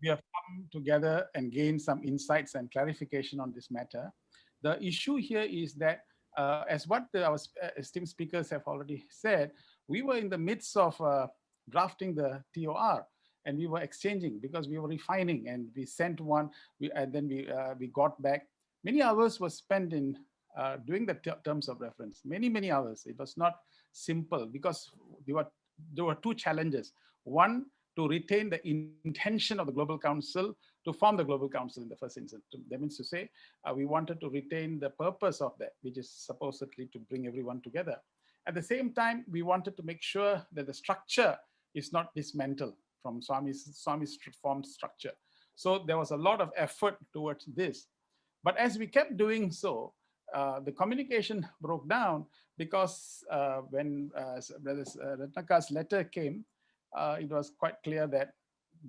we have come together and gained some insights and clarification on this matter. The issue here is that, as what our esteemed speakers have already said, we were in the midst of drafting the TOR, and we were exchanging because we were refining, and we sent one, and then we got back. Many hours were spent in doing the terms of reference. Many hours. It was not simple because there were two challenges. One, to retain the intention of the Global Council to form the Global Council in the first instance. That means to say, we wanted to retain the purpose of that, which is supposedly to bring everyone together. At the same time, we wanted to make sure that the structure is not dismantled from Swami's formed structure. So there was a lot of effort towards this. But as we kept doing so, the communication broke down because when Brother Ratnaka's letter came, it was quite clear that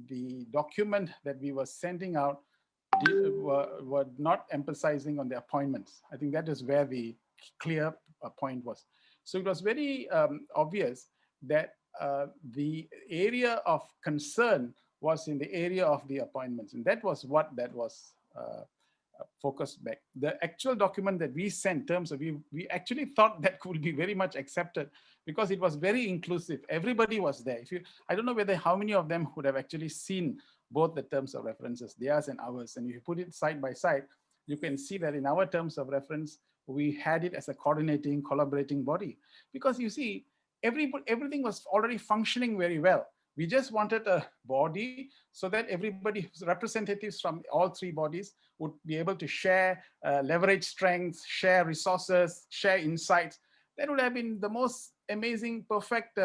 the document that we were sending out were not emphasizing on the appointments. I think that is where the clear point was. So it was very obvious that the area of concern was in the area of the appointments, and that was what that was focused back. The actual document that we sent, terms of we actually thought that could be very much accepted because it was very inclusive. Everybody was there. I don't know whether how many of them would have actually seen both the terms of references, theirs and ours. And if you put it side by side, you can see that in our terms of reference, we had it as a coordinating, collaborating body. Because you see, everything was already functioning very well. We just wanted a body so that everybody, representatives from all three bodies, would be able to share, leverage strengths, share resources, share insights. That would have been the most amazing, perfect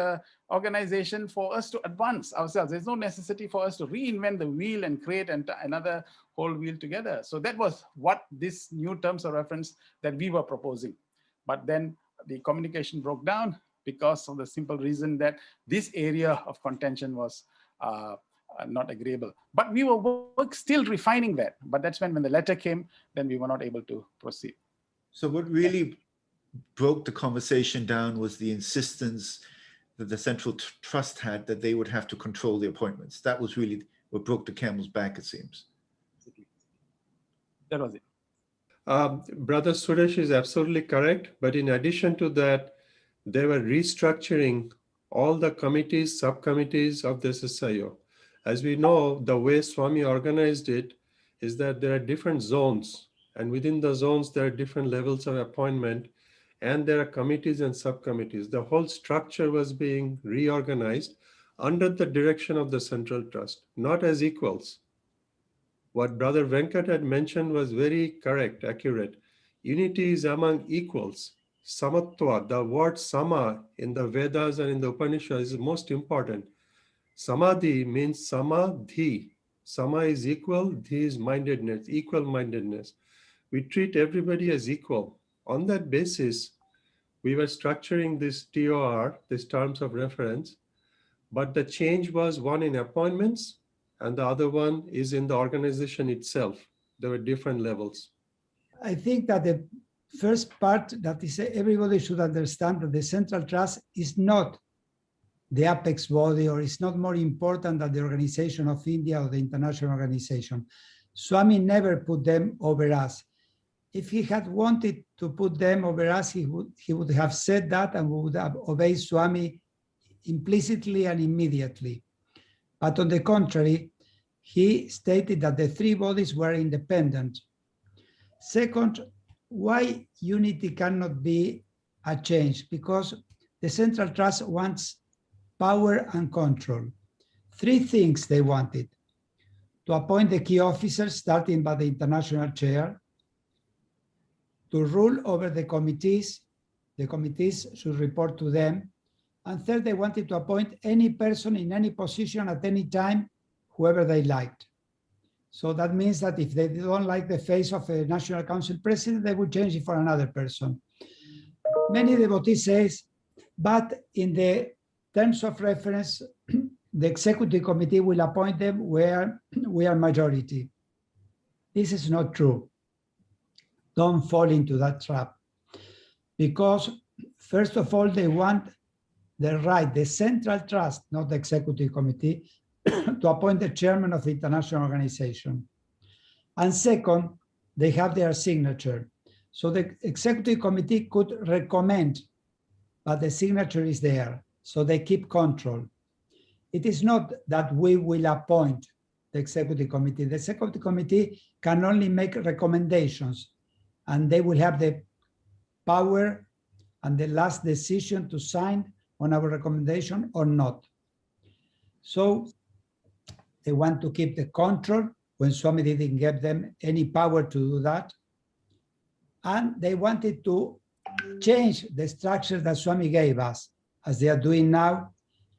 organization for us to advance ourselves. There's no necessity for us to reinvent the wheel and create another whole wheel together. So that was what this new terms of reference that we were proposing. But then the communication broke down because of the simple reason that this area of contention was not agreeable. But we were still refining that. But that's when the letter came, then we were not able to proceed. So what really broke the conversation down was the insistence that the Central Trust had that they would have to control the appointments. That was really what broke the camel's back, it seems. That was it. Brother Suresh is absolutely correct. But in addition to that, they were restructuring all the committees, subcommittees of the SSSIO. As we know, the way Swami organized it is that there are different zones, and within the zones, there are different levels of appointment, and there are committees and subcommittees. The whole structure was being reorganized under the direction of the Central Trust, not as equals. What Brother Venkat had mentioned was very correct, accurate. Unity is among equals. Samatva, the word sama in the Vedas and in the Upanishads is most important. Samadhi means samadhi. Sama is equal, dhi is mindedness, equal mindedness. We treat everybody as equal. On that basis, we were structuring this TOR, this terms of reference, but the change was one in appointments and the other one is in the organization itself. There were different levels. I think that the first part that is everybody should understand that the Central Trust is not the apex body, or is not more important than the Organization of India or the international organization. Swami never put them over us. If he had wanted to put them over us, he would have said that, and we would have obeyed Swami implicitly and immediately. But on the contrary, he stated that the three bodies were independent. Second, why unity cannot be a change? Because the Central Trust wants power and control. Three things they wanted: to appoint the key officers, starting by the international chair, to rule over the committees should report to them, and third, they wanted to appoint any person in any position at any time, whoever they liked. So that means that if they don't like the face of a National Council president, they would change it for another person. Many devotees say, but in the terms of reference, the executive committee will appoint them where we are majority. This is not true. Don't fall into that trap. Because first of all, they want the right, the Central Trust, not the executive committee, to appoint the chairman of the international organization. And second, they have their signature. So the executive committee could recommend, but the signature is there, so they keep control. It is not that we will appoint the executive committee. The executive committee can only make recommendations, and they will have the power and the last decision to sign on our recommendation or not. So they want to keep the control when Swami didn't give them any power to do that. And they wanted to change the structure that Swami gave us, as they are doing now,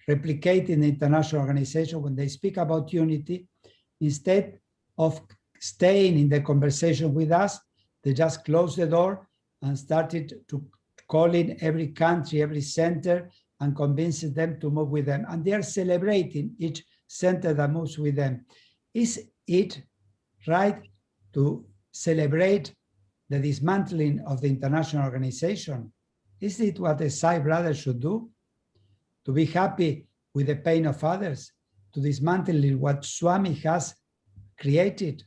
replicating the international organization. When they speak about unity, instead of staying in the conversation with us, they just closed the door and started to call in every country, every center, and convincing them to move with them. And they are celebrating each center that moves with them. Is it right to celebrate the dismantling of the international organization? Is it what a Sai brother should do? To be happy with the pain of others, to dismantle what Swami has created?